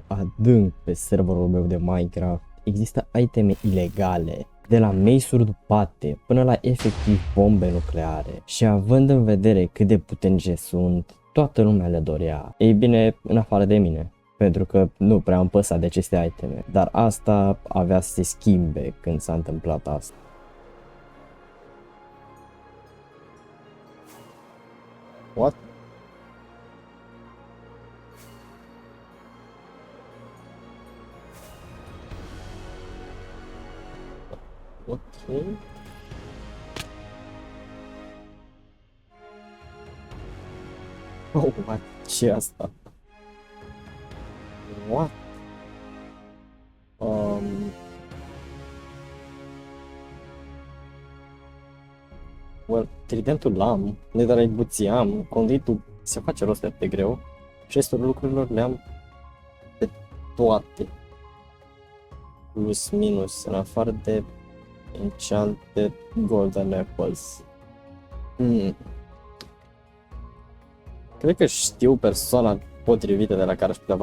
adânc pe serverul meu de Minecraft, există iteme ilegale, de la meisuri dupate până la efectiv bombe nucleare. Și având în vedere cât de puternice sunt, toată lumea le dorea. Ei bine, în afară de mine, pentru că nu prea am păsat de aceste iteme. Dar asta avea să se schimbe când s-a întâmplat asta. What? Ok. Oh, what? Ce asta? What? Well, tridentul l-am, netherite boots am, conduitul se face rost de greu și restul lucrurilor le-am pe toate. Plus minus, în afară de enchanted golden apples. Cred că știu persoana potrivită de la care aș putea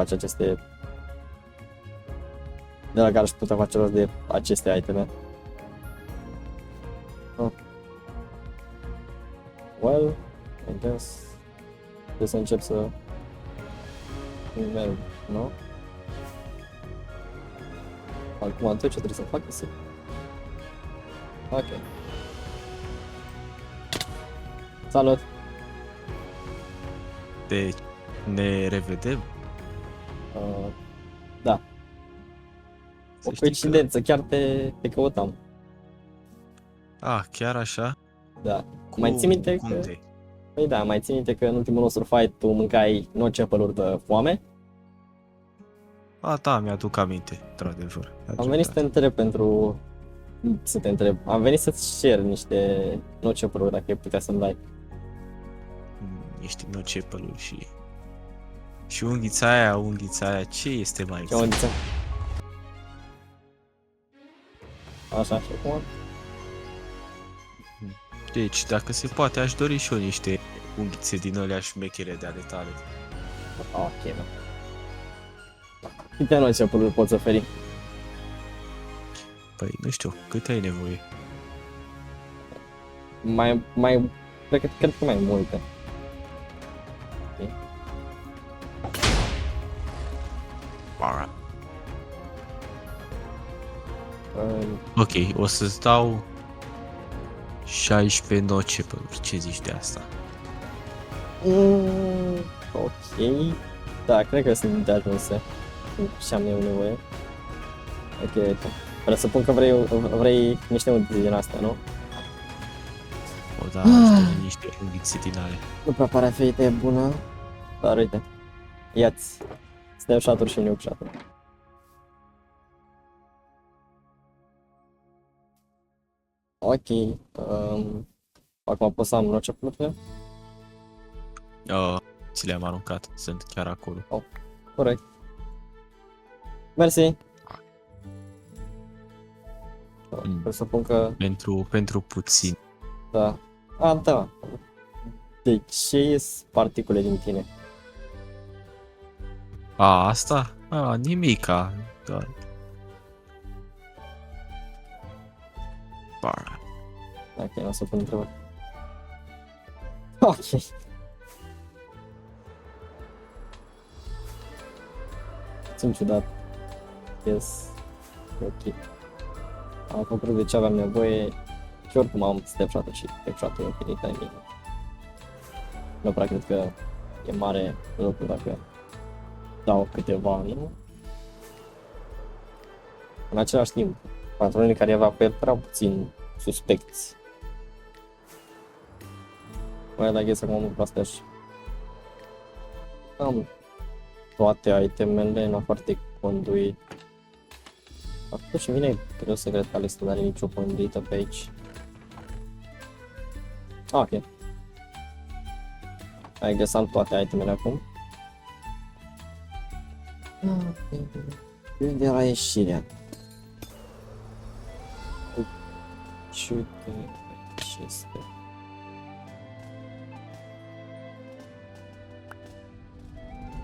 face rost de aceste iteme. Oh. Well, I guess trebuie să încep să merg, nu? Acum atunci ce trebuie să fac să... Ok. Salut! Deci, ne revedem? Da. O coincidență, chiar te căutam. Ah, chiar așa? Da. Mai ții minte că... Unde? Păi da, mai ții minte că în ultimul nostru fight tu mâncai nocepăluri de foame? Da, mi-aduc aminte, într-adevăr. Am venit să te întreb pentru... Am venit să-ți cer niște nocepăluri dacă ai putea să-mi dai. Niște nocepăluri și... Și unghița aia, ce este mai Ce unghiță? Așa, și acum? Deci, dacă se poate, aș dori și eu niște unghițe din alea șmechere de ale tale. Ok, da. Câte nocepăluri poți oferi? Păi, nu știu, cât ai nevoie? Cred că mai multe. Alright. Ok, o să-ți dau 16 nocepăluri, ce zici de asta? Ok. Da, cred că sunt de ajunse. Și am eu nevoie. Ok, uite. Presupun că vrei niște unghițe din astea, nu? O, da, aș dori niște unghițe din ale. Nu prea pare a fi idee bună. Dar uite. Ia-ți snapshot-uri și nukeshot-uri. Ok. Acum pot să am nocepălurile? Ți le-am aruncat, sunt chiar acolo. Corect. Mersi. Presupun că... Pentru puțin. Da. Da. De ce ies particule din tine? Asta? Nimica. Doar. Bara. Ok, nu o să pun întrebări. Ok. Sunt ciudat. Yes. Ok. Am făcut de ce aveam nevoie și oricum am stepshot-ul și stepshot-ul infinit timing. Nu prea cred că e mare lucru dacă dau câteva, nu? În același timp, patronii care avea pe el prea puțin suspecți. Mai la gheță acum cu astea și... Am toate itemele în afară de conduit. Totuși vine greu să cred că Alex nu are nicio conduită pe aici. Ok. Hai, găsam toate itemele acum. Unde era ieșirea? Ce este?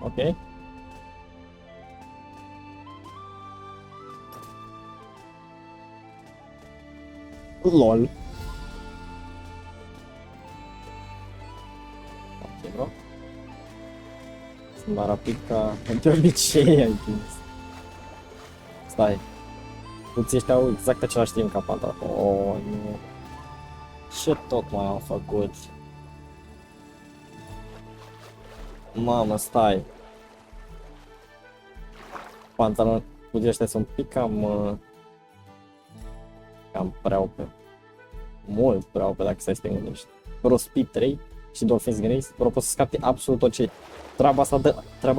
Ok. LOL. Ok, bro. Sunt mai rapid ca de obicei ai prins. Stai. Toți ăștia au exact același timp ca Pantera. Oh, nu. Ce tot mai am făcut? Mamă, stai. Pantera, puteți ăștia sunt un pic cam prea OP. Mult prea OP dacă stai să te gândești. Bro, Speed 3 și Dolphins Grace, bro, poți să scapi absolut tot. Treaba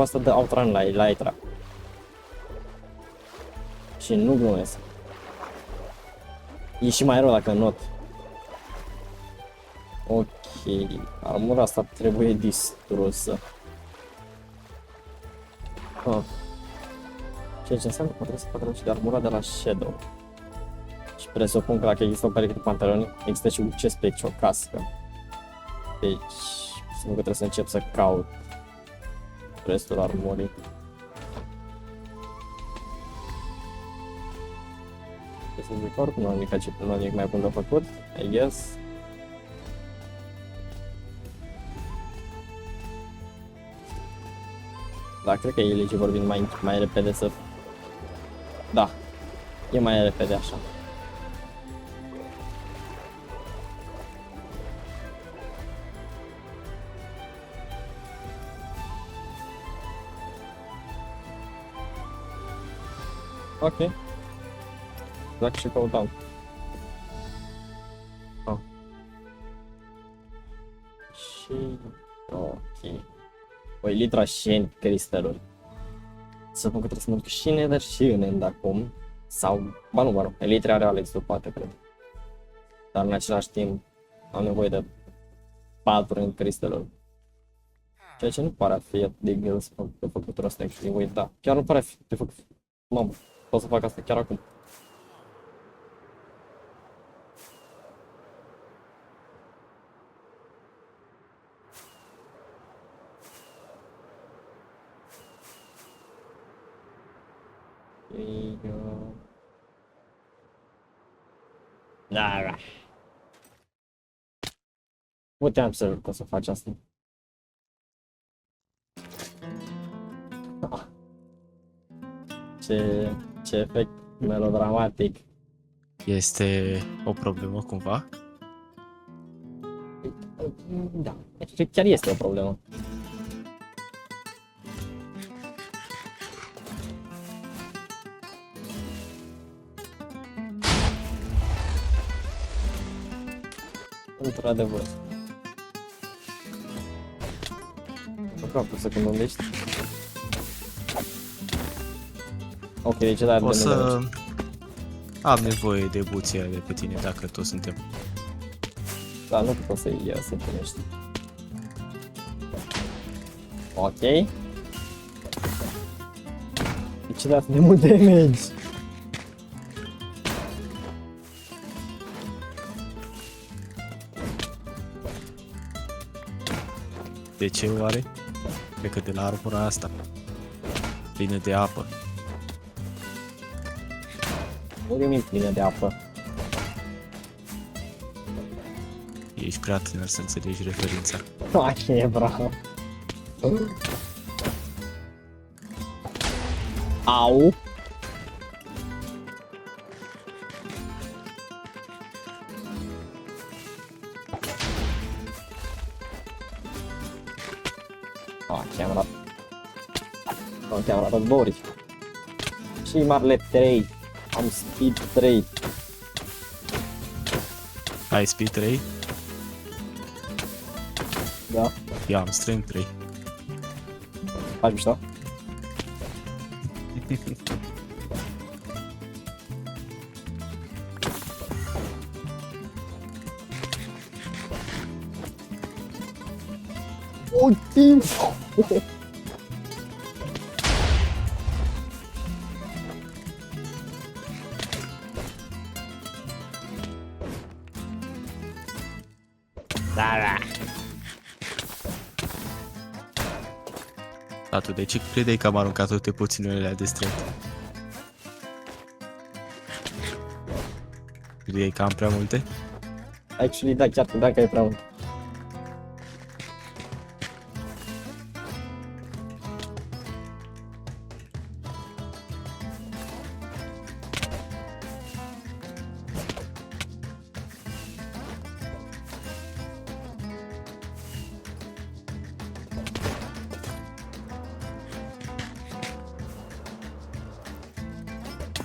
asta dă outrun la Elytra. Și nu glumesc. E și mai rău dacă not. Ok, armura asta trebuie distrusă. Ceea ce înseamnă că trebuie să facă de armura de la Shadow. Și presupun că dacă există o pereche de pantaloni, există și un chestplate și o cască. Deci, presupun că trebuie să încep să caut restul armorii. Trebuie să zic oricum, nu am nimic mai bun de făcut, I guess. Da, cred că e legii vorbind mai repede să... Da, e mai repede așa. Ok. Exact ce căutam. Oh. Și... ok. O Elytra și cristaluri. Să spun că trebuie să mă duc și în Nether și în End acum. Sau... ba nu, Elytra are Alex dupate, cred. Dar în același timp am nevoie de 4 în cristaluri. Ceea ce nu pare a fi atât de greu să fac de făcutura asta, actually, da. Chiar nu pare a fi de făcut. Mamă, pot să fac asta chiar acum. Da. Puteam să faci asta. Ce efect melodramatic. Este o problemă cumva? Da, chiar este o problemă. Într-adevăr. Aproape să gândești. Ok, deci da, o să am nevoie de buția de pe tine dacă toți suntem. Da, nu pot să-i punești. Ok. De ce de atât de mult damage? De ce oare? Cred că de la armura asta plină de apă. Unde plină de apă? Ești prea tânăr să înțelegi referința. Ok, bravo. Au. Chiar am ratat Boris. Și Marle 3. Am Speed 3. Ai Speed 3? Da. Eu am Strength 3. Faci mișto? O timp! Da, tu de ce credeai că am aruncat toate puținele de strength? E cam prea multe? Actually, da, chiar dacă e prea mult.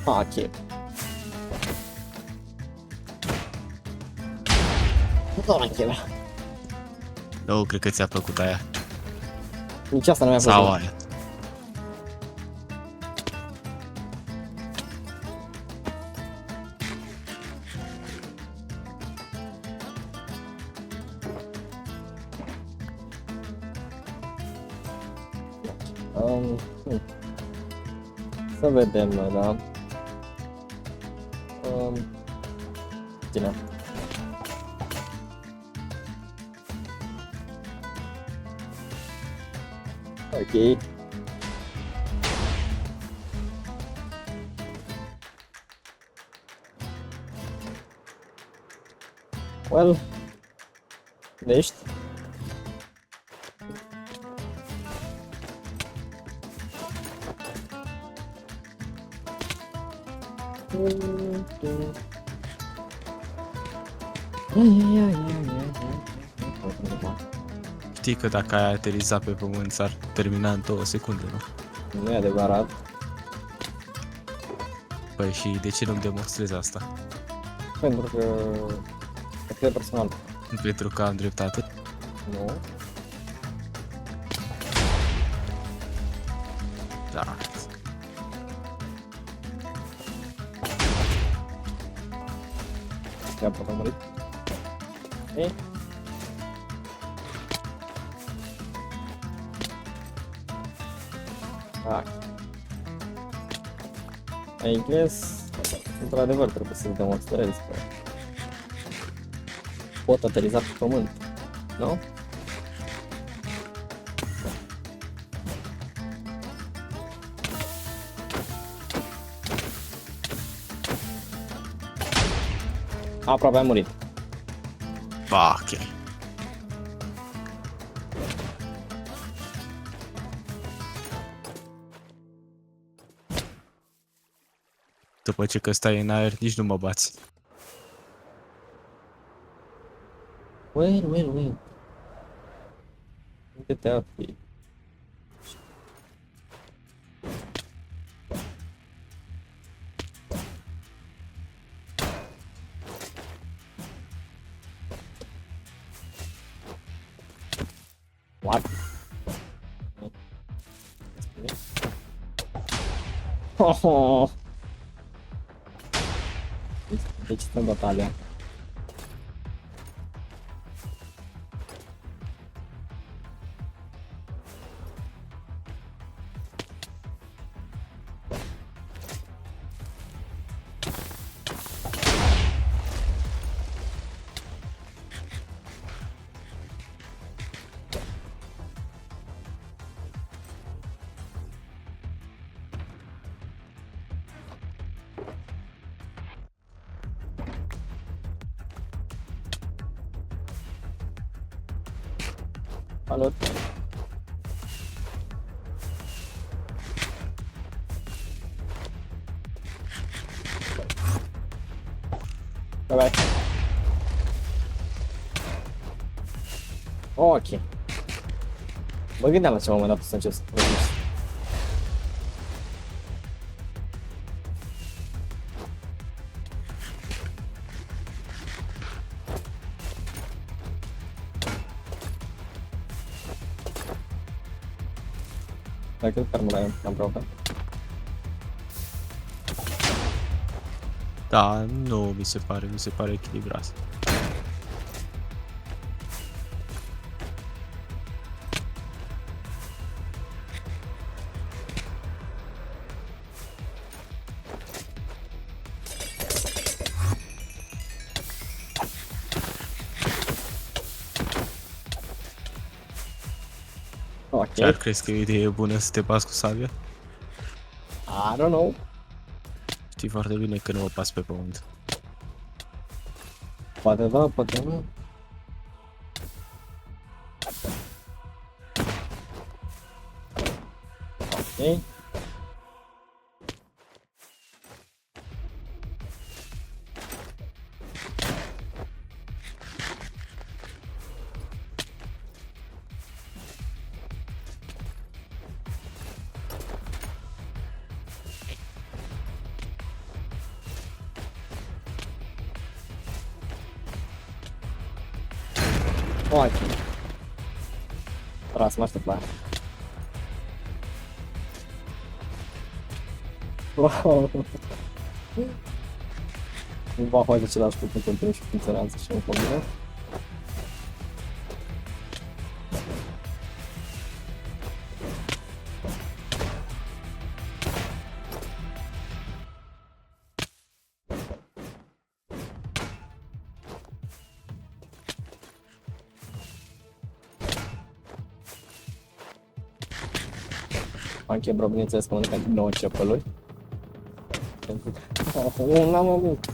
Ok. Nu mai chela. Nu, cred că ți-a plăcut aia. Nici asta nu mi-a Sau plăcut. aia. Hmm. Să vedem, da. Bine. Ok. Well, nicht. Știi că dacă ai aterizat pe pământ s-ar termina în 2 secunde, nu? Nu e adevărat. Păi și de ce nu-mi demonstrezi asta? Pentru că cred personal. Pentru că am dreptate? Nu. Da. Ia pot murit. Ei. Ah. I guess, într-adevăr, trebuie să-ți demonstrezi că pot ateriza pe pământ, nu? Aproape am murit. Ba, ok. După ce că stai în aer, nici nu mă bați. Wait. Unde te afli? What? Oh. Deci stăm batalia. Salut! Bye bye! Ok. Mă gândeam la ce moment dat să încep să produci. Dar cât armă ai am provocat? Da, nu mi se pare echilibrat. Ok. Chiar crezi că e o idee bună să te bați cu sabia? I don't know. Știi foarte bine că nu mă pas pe pământ. Poate da, poate nu. Ok. Ótimo. Próximo, esta parte. Uau. Uma roda tirar as culpas com três funcionários que estão comigo. Am quebră, bineînțeles, că mănâncă 9 cepăluri. N-am avut.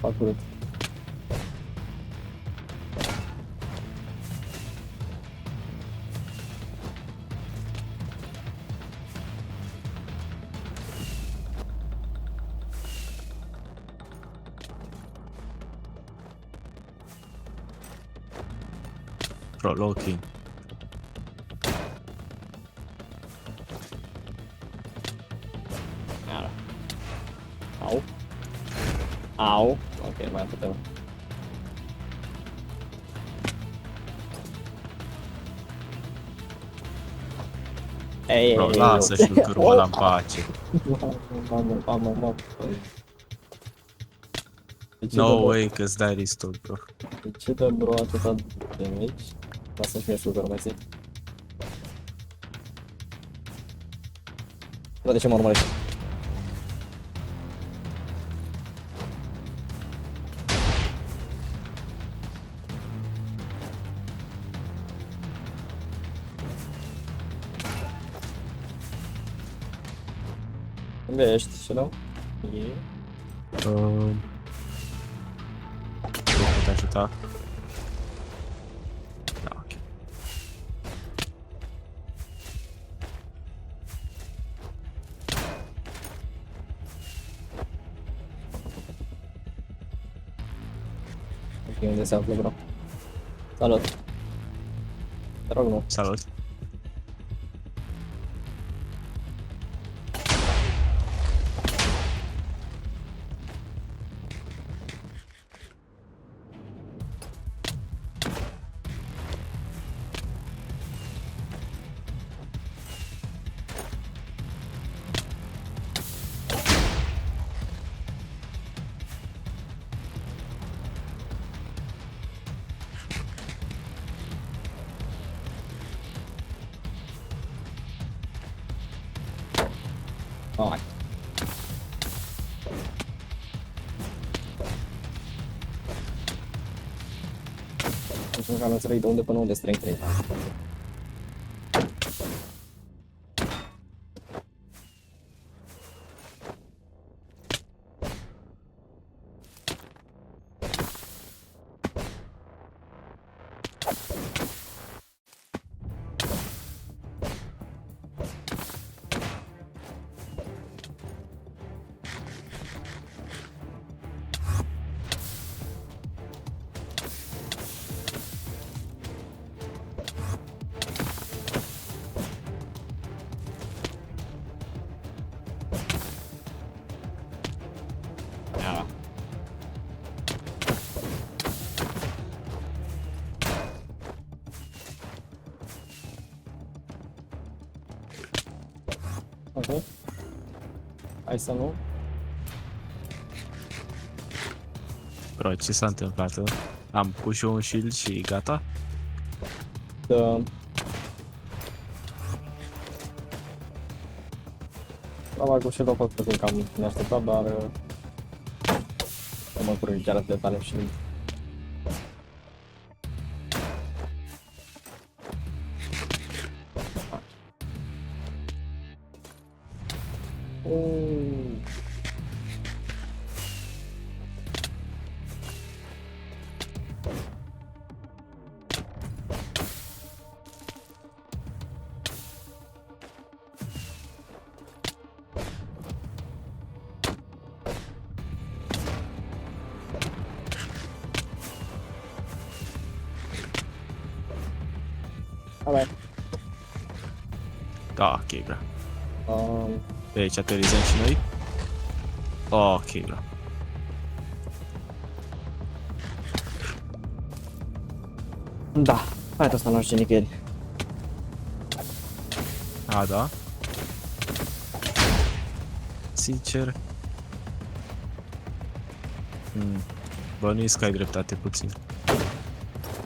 Fac urât. Proloking. Au. Au. Ok, mai putem. Ei, Bro, lasă șlucărul ăla în pace. Mamă. No way că-ți dai restore, bro. De ce dă bro atâta de mici? Lasă-mi mie șlucărul, mai zi. Bă, de ce mă urmărești? Unde ești, și nu? Nu pot ajuta. Da, ok. Ok, unde se află, bro? Salut! Te rog, nu. Salut. Hai. Nici măcar nu înțeleg de unde până unde strâng 3. Ia. Ok. Hai să nu. Bro, ce s-a întâmplat? Am pus și eu un shield și gata? Da. Probabil că și l-a făcut puțin cam neașteptat, dar nu mă curăj chiar atât de tare și Alright. Da, ok, bra. Um, Pe aici aterizăm și noi. Ok, bra. da, hai asta nu ajunge nicăieri. A, da? Sincer... Bănuiesc că ai dreptate puțin.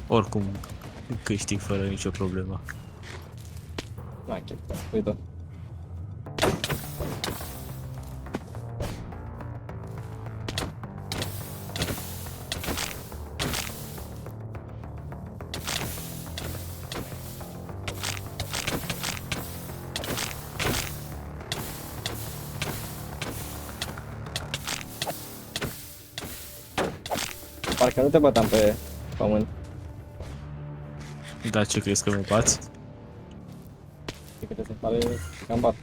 Oricum, câștig fără nicio problemă. Mai chef, uite. Parcă nu te băteam pe pământ. Da, ce crezi că mă bați? Știi că te se pare că am bat.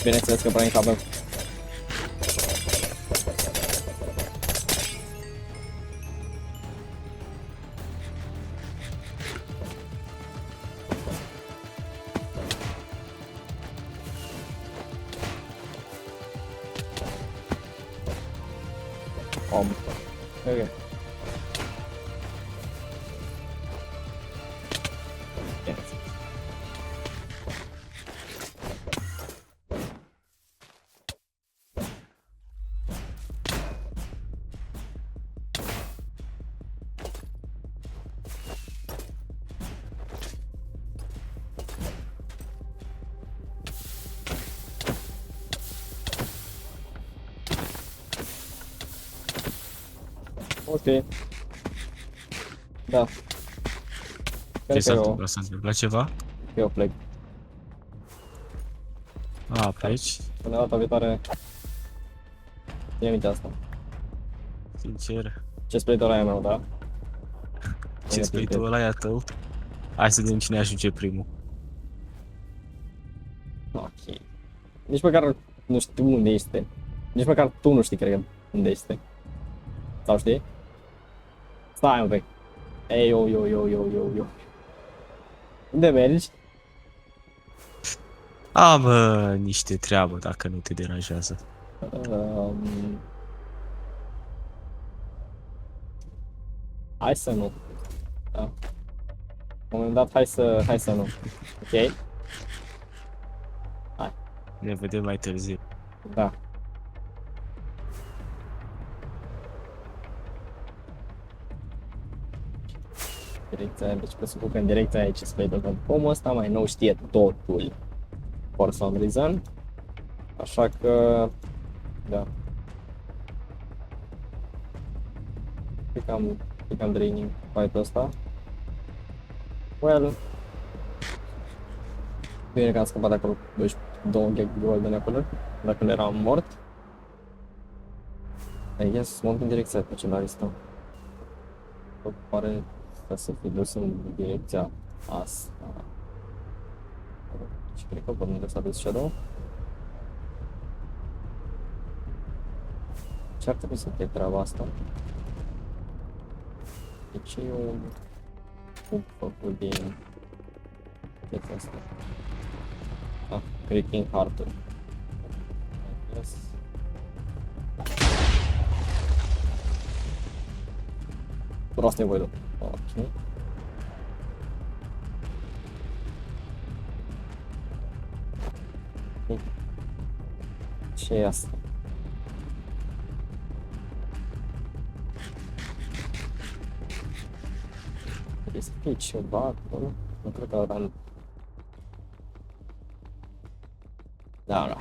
Bineînțeles că vrem cabel. Okay. Yes. Ok. Da. Ce s-a Cred că întâmplat? S-a întâmplat ceva? eu plec. A, pe aici? Până data viitoare, ține minte asta. Sincer, Ce spray-ul ăla e meu, da? ce spui tu ăla e a tău? Hai să vedem cine ajunge primul. Ok. Nici măcar nu știu unde este. Nici măcar tu nu știi, cred că, unde este. Sau știi? Stai un pic. Ei, yo. Unde mergi? Am niște treabă, dacă nu te deranjează. Hai să nu. Da. La un moment dat, hai să nu. Ok? Ne vedem mai târziu. Da. Direcția, deci presupun că în direcția aia e ce spre că omul ăsta mai nou știe totul. For some reason. Așa că, da. Cred că am draining fight-ul ăsta. Well. Bine că am scăpat de acolo, deci două gag golden acolo, dacă nu eram mort. I guess, mă în direcția pe ce l-are stau. Pare să fi dus în direcția asta. Și cred că pe unde s-a dus Shadow. Ce ar trebui să fie treaba asta? Deci eu cum făcut din chestia asta? Ah, Creaking Heart-ul. Yes. Prost nevoie de. Ok. Ce e asta? Trebuie să fie ceva acolo. Nu cred că ăla nu. Da.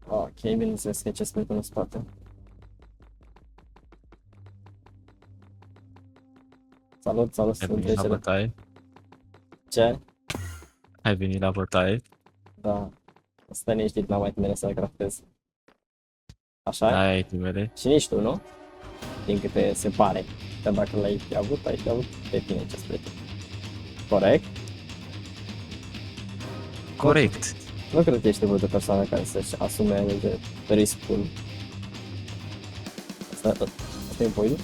Ok, bineînțeles că e ce spune până în spate. Salut, Ai sunt venit la trecere. bătaie? Ce? Ai venit la bătaie? Da. Stai liniștit, n-am mai timere să craftez. Așa? Da, ai timere. Și nici tu, nu? Din câte se pare. Că dacă l-ai fi avut, ai fi avut pe tine ce spune. Corect? corect. Nu cred că ești tipul de persoană care să-și asume de riscul. Asta e voi?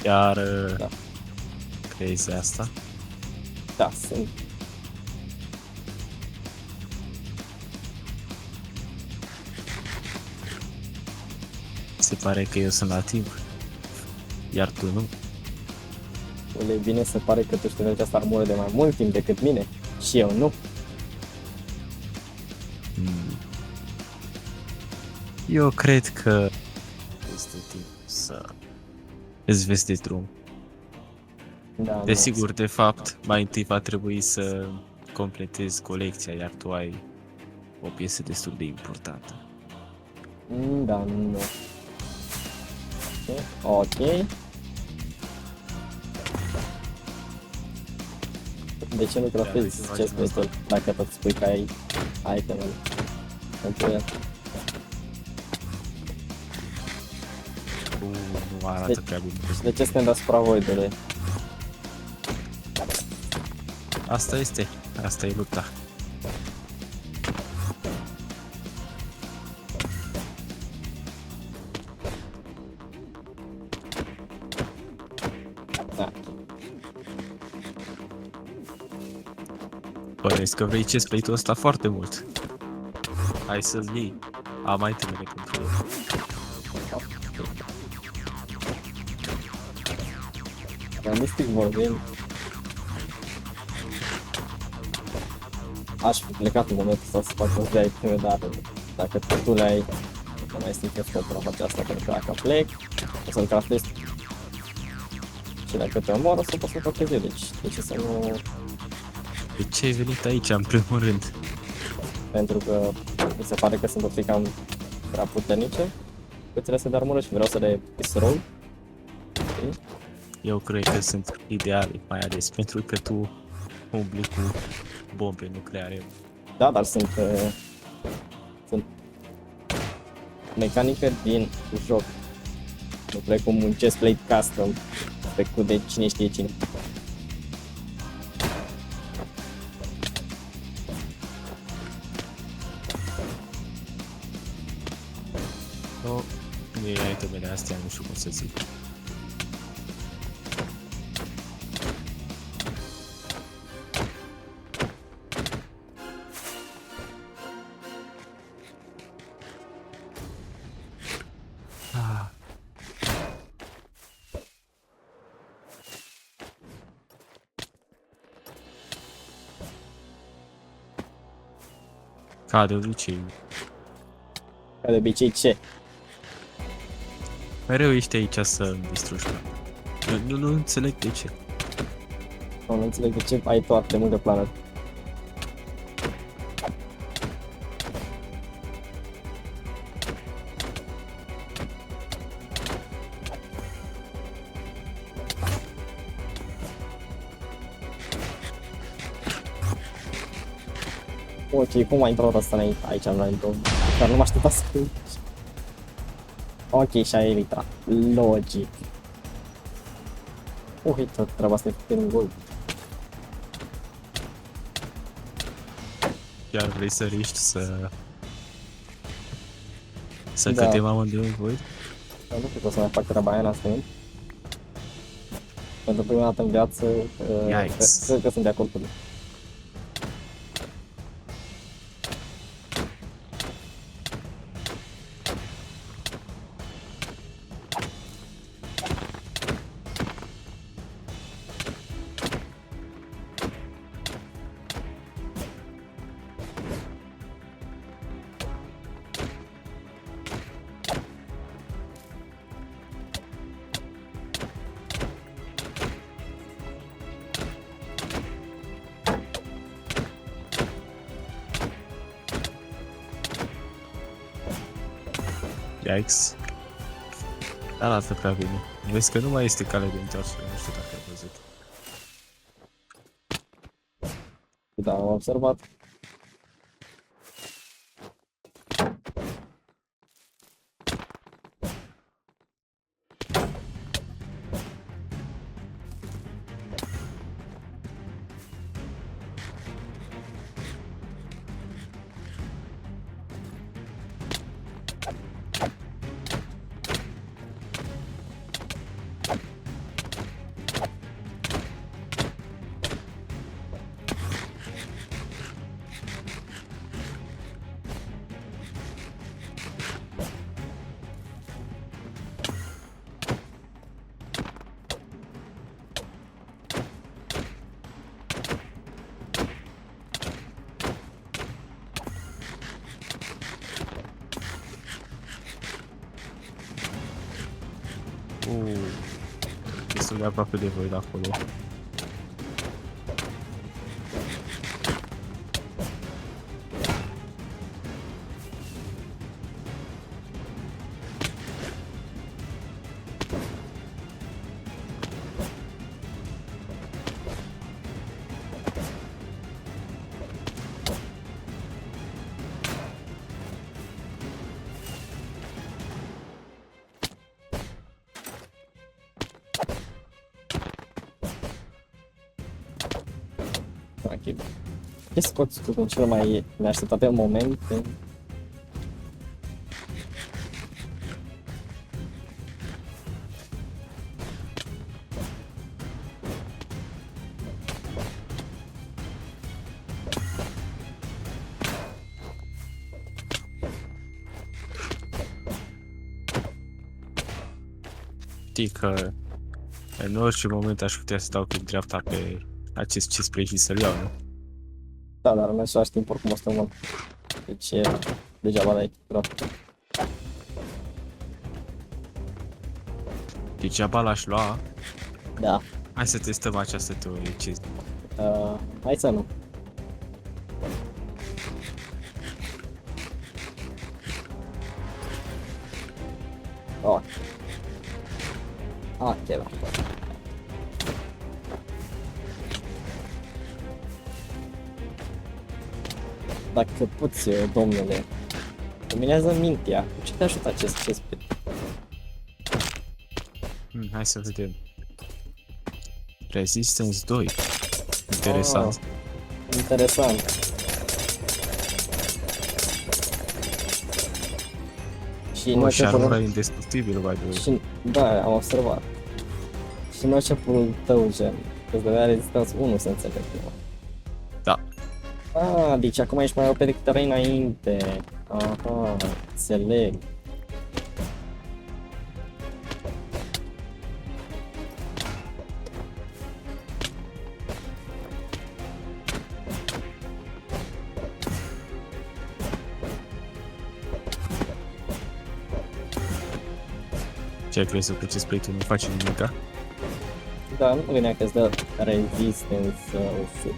Chiar Da. crezi asta? Da, sunt. Se pare că eu sunt la timp. Iar tu nu. E bine, se pare că tu știi de această armură de mai mult timp decât mine. Și eu nu. Eu cred că este timp să îți vezi de drum. Da, Desigur, de fapt, mai întâi va trebui să completezi colecția, iar tu ai o piesă destul de importantă. Da, nu. Ok. De ce nu craftezi ce special dacă tot spui că ai itemul pentru el? Nu arată prea bine. Și de ce suntem deasupra voidului? Asta e lupta. Da. Păresc că vrei chestplate-ul ăsta foarte mult. Hai să-l iei. Am mai temele pentru el. Realistic vorbind, aș fi plecat în momentul ăsta să fac un de iteme, dar dacă tu le ai, nu mai este scopul la face asta, pentru că dacă plec, o să-l craftez și dacă te omor, o să pot să fac eu, deci de ce să nu... De ce ai venit aici, în primul rând? Pentru că mi se pare că sunt o pic cam prea puternice cuțile astea de armură și vreau să le disroll. Eu cred că sunt ideale, mai ales pentru că tu umbli cu bombe nucleare. Da, dar sunt mecanică din joc. Nu precum un chestplate custom făcut de cine știe cine. Nu, e itemele astea, nu știu cum să zic. Ca de obicei. Ca de obicei ce? Mereu ești aici să distrugi. Nu înțeleg de ce. Nu înțeleg de ce ai tu atât de multe planuri. Ok, cum a intrat asta aici în random? Dar nu mă aștepta să fiu. Ok, și aia e Elitra. Logic. Uite, treaba asta e făcută în gol. Chiar vrei să riști să Da. cădem amândoi în void? Dar nu cred că o să mai fac treaba aia în asta. Pentru prima dată în viață, Yikes. cred că sunt de acord cu tine. Yikes. Arată prea bine. Vezi că nu mai este cale de întoarcere, nu știu dacă ai văzut. Da, am observat. Destul de aproape de voi de acolo. Ok. Ce scoți tu în cel mai neașteptate moment? Știi că în orice moment aș putea să dau click dreapta pe acest chestplate și să-l iau, nu? Da, dar în același timp oricum o să mă. Deci e degeaba dai dreapta. Degeaba l-aș lua. Da. Hai să testăm această teorie. Ce zici? Hai să nu. Oh. Ok, da. Dacă poți, domnule, luminează mintea. Cu ce te ajută acest chestplate? Hai să vedem. Resistance 2. Interesant. Interesant. Și Oh, și armura părul... indestructibil, by the way. Și, da, am observat. Și nu părul tău, gen, îți dădea rezistanță 1, să înțeleg. Da. Deci acum ești mai OP decât erai înainte. Aha, înțeleg. Ce ai crezut că chestplate-ul nu face nimica? Da, nu mă gândeam că îți dă resistance 100.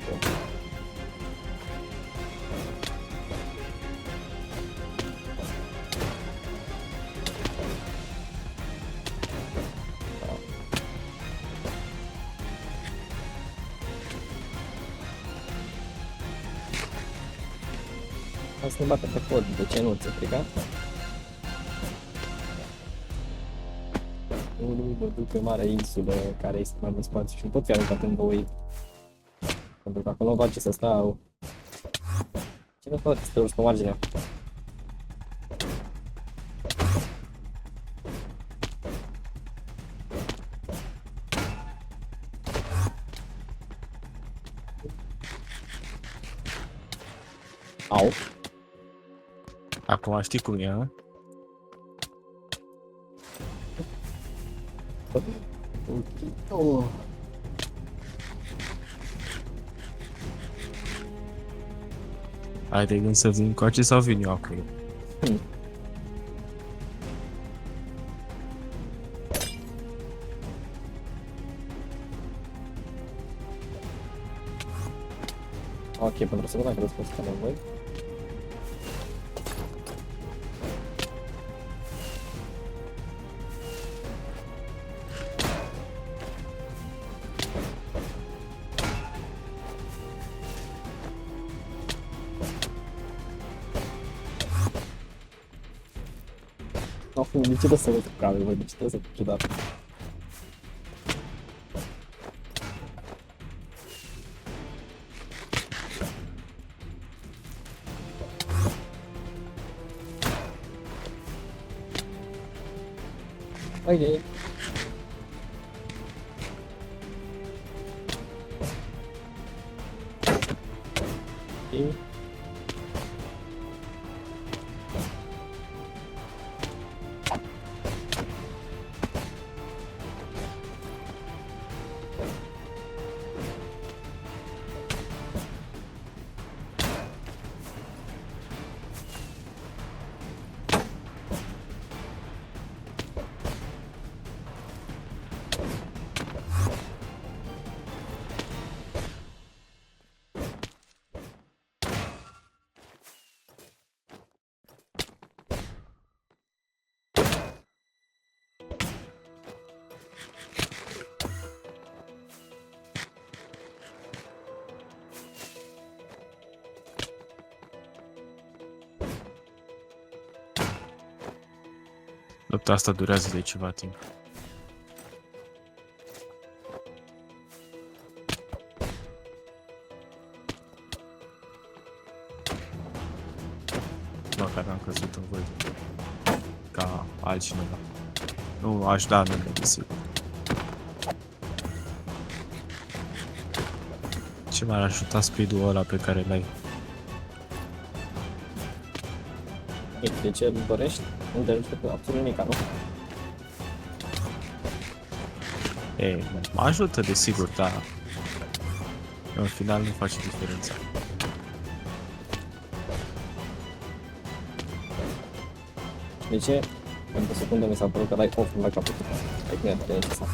Hai să ne bată pe cod, de ce nu ți-e fricat? Nu mă duc pe mare insulă care este mai mult spațiu și nu pot fi aruncat în voi. Pentru că acolo îmi face să stau. Ce nu fac să te urci pe marginea? Au. Acum știi cum e, nu? Oh. Ai de gând să vin coace sau vin eu acolo? Ok, pentru o secundă cred că o să stăm voi. Acum, de ce trebuie să văd cu cameră, băi? De ce trebuie să fiu ciudat? Ok. Ok. Lupta asta durează de ceva timp. Măcar n-am căzut în voi. Ca altcineva. Nu aș da nume, desigur. Ce m-ar ajuta speed-ul ăla pe care l-ai? De ce îl dorești? Nu te ajută cu absolut nimic, nu? E, mă ajută, desigur, dar în final nu face diferența. De ce? Pentru o secundă mi s-a părut că dai off la capăt. Ai când e necesar.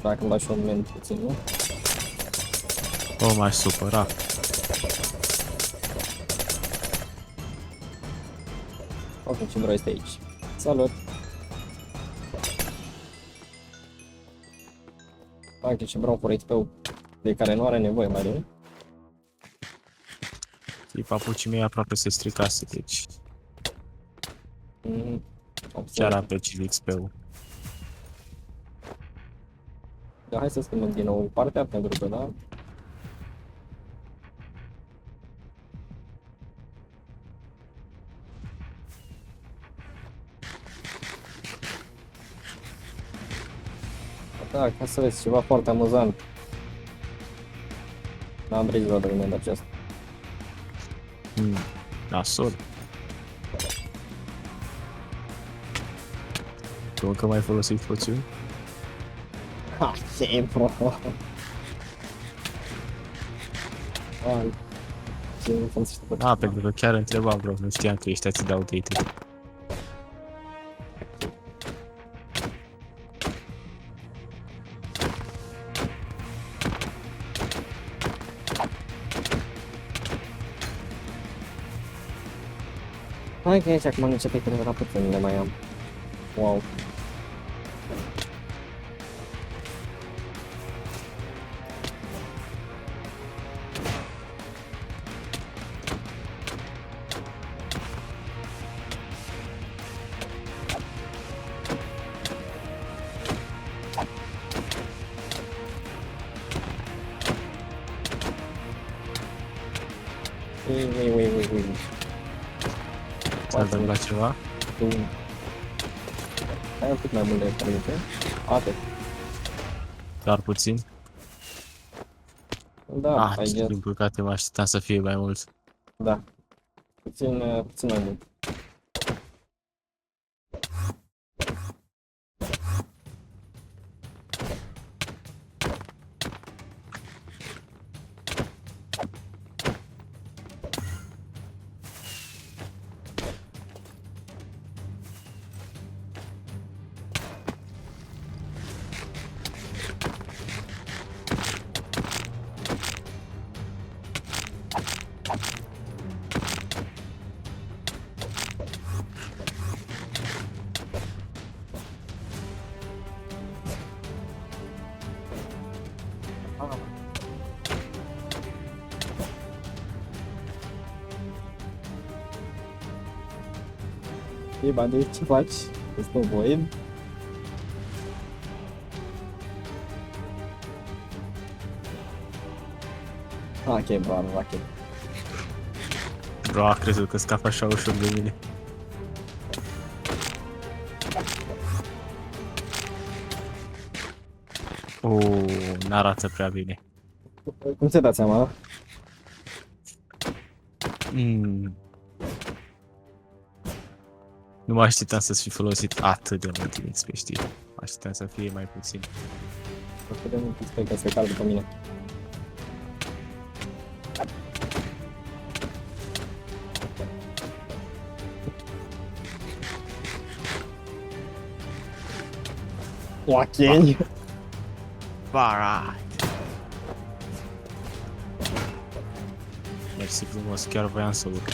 Dacă îmi dai și un moment puțin, nu? O, m-aș supăra. Ok, ce vreau este aici. Salut! Ok, ce vreau cu XP-ul de care nu are nevoie mai bine. Papucii mei aproape se stricase, deci chiar apreciez XP-ul. Dar hai să schimbăm din nou partea, pentru că da. Da, ca să vezi ceva foarte amuzant. N-am rezolvat de moment acesta. Nasol. Tu încă mai folosit poțiuni? Ha, ce pro! Ai, ce nu folosește poțiuni? Pentru că chiar întrebam, bro, nu știam că ești atât de outdated. Hai că aici acum începe câteva puțin le mai am. Wow. Ui. S-a întâmplat ceva? Ai un pic mai mult de calitate. Atât. Doar puțin? Da, ai găsit. Din păcate mă așteptam să fie mai mult. Da. Puțin mai mult. E, bandit, ce faci? Este void? Ok, bravo, ok. Bro, a crezut că scap așa ușor de mine. N-arată prea bine. Cum ți-ai dat seama? Nu mă așteptam să-ți fi folosit atât de mult din XP, știi? Mă așteptam să fie mai puțin. O să vedem un pic, sper că se calcă după mine. Oacheni. Alright. Mersi frumos, chiar voiam să urc.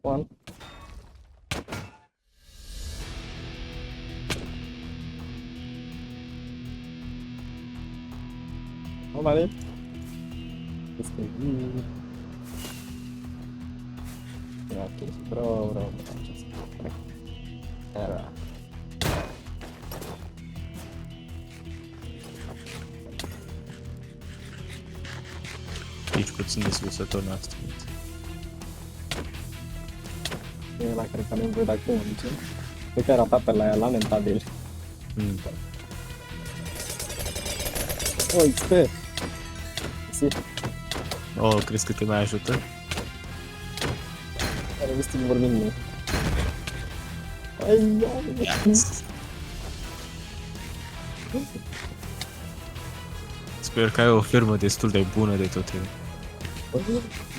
One. Vale. Ok, bro. Era. Aici puțin deslusător n-a strâns. Ăla cred că nu-mi văd acum, ce? Cred că era pe la ea, lamentabil. Oh, XP! Si, Oh, crezi că te mai ajută? are vestit vorbind nu. Ai, Sper că ai o fermă destul de bună de tot ele.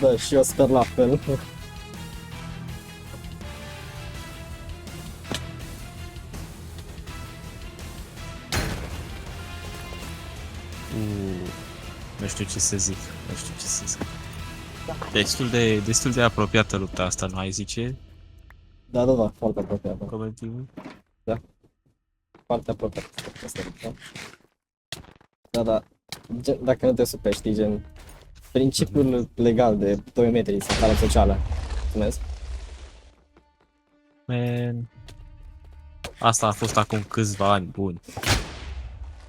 da, și eu sper la fel. Nu știu ce să zic, Destul de apropiată lupta asta, nu ai zice? Da, foarte apropiată. Comentivul? Foarte apropiată. Asta e, da. Dacă nu te supești, știi, gen, principiul legal de 2 metri, separare socială. Mulțumesc. Man. Asta a fost acum câțiva ani buni.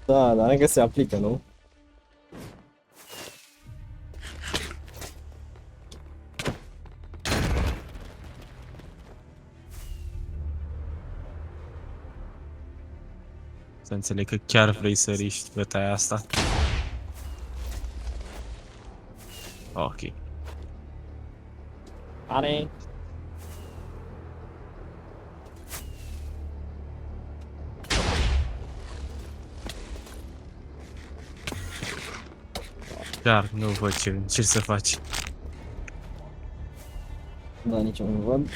Da, dar încă se aplică, nu? Să înțeleg că chiar vrei să riști bătaia asta. Ok. Are. Chiar nu văd ce încerci să faci. Da, nici eu nu văd.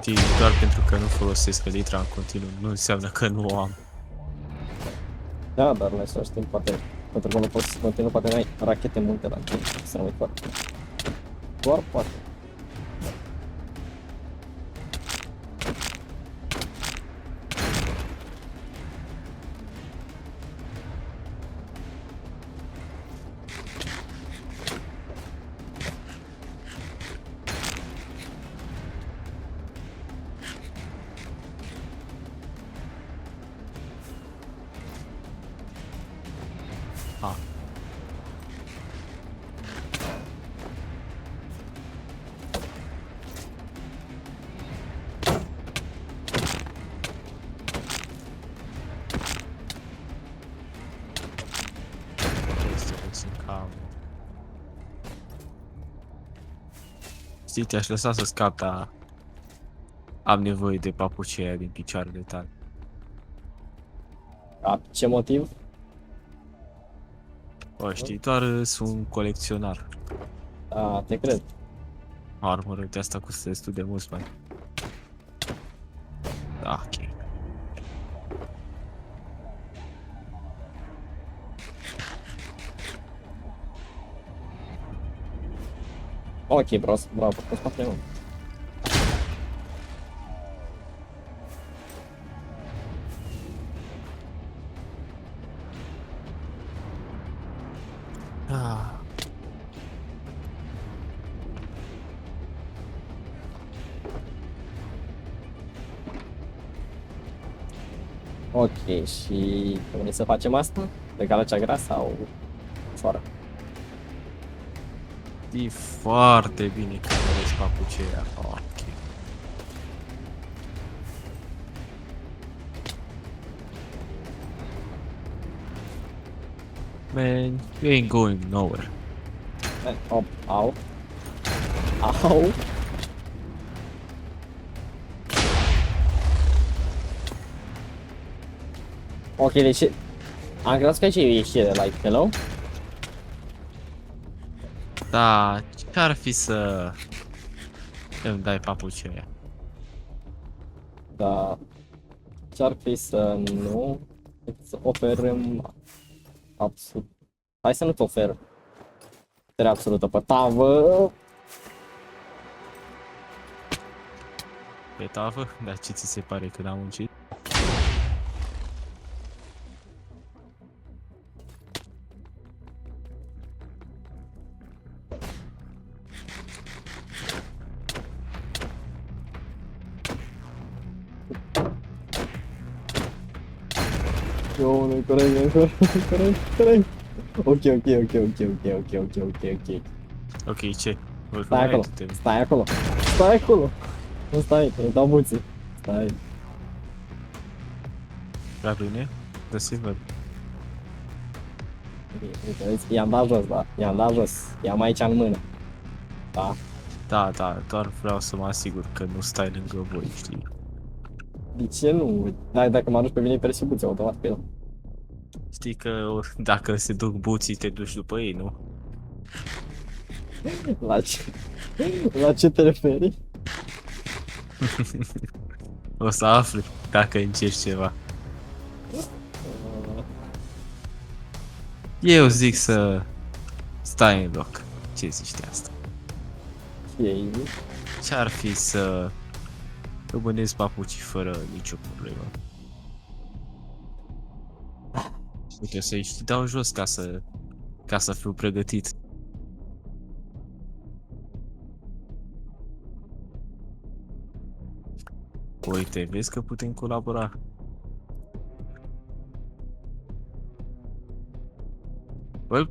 Știi, doar pentru că nu folosesc elitra în continuu, nu înseamnă că nu o am. Da, dar în același timp, poate, pentru că nu poți să continui, poate n-ai rachete multe la tine, să nu uit foarte. Doar poate. Ah. Este puțin cam... Știi, te-aș lăsa să scap, dar am nevoie de papucii aia din picioarele tale. Ce motiv? O, știi, doar sunt un colecționar. Da, te cred. Armorul de asta costă destul de mulți bani. Da, ok. Ok, bravo, poți spate mult. Ah. Ok, și vrei să facem asta? Pe calea cea grea sau fără? E foarte bine că aveți papucii aia. Ok. Man, you ain't going nowhere. Au. Ok, deci am crezut că aici e ieșire de like, hello? Da, ce-ar fi să îmi dai papucii ăia? Da. Ce-ar fi să nu îți oferăm absolut. Hai să nu-ți ofer putere absolută pe tavă. Pe tavă? Dar ce ți se pare când am muncit? Eu nu corect. Ok. Ok, ce? Stai acolo, stai acolo. Nu stai, îmi dau mulți. Stai. La bine? Da, să văd. Uite, vezi, i-am dat jos, da, i-am dat jos. I-am aici în mână. Da. Da, doar vreau să mă asigur că nu stai lângă voi, știi? De ce nu? Dacă mă aduci pe mine persecuție automat pe el. Știi că dacă se duc buții, te duci după ei, nu? La ce? La ce te referi? O să afli dacă încerci ceva. Eu zic să stai în loc. Ce zici de asta? Ei, Ce-ar fi să rămâneți papucii fără nicio problemă? Uite, să-i dau jos ca să fiu pregătit. Uite, vezi că putem colabora. Bă,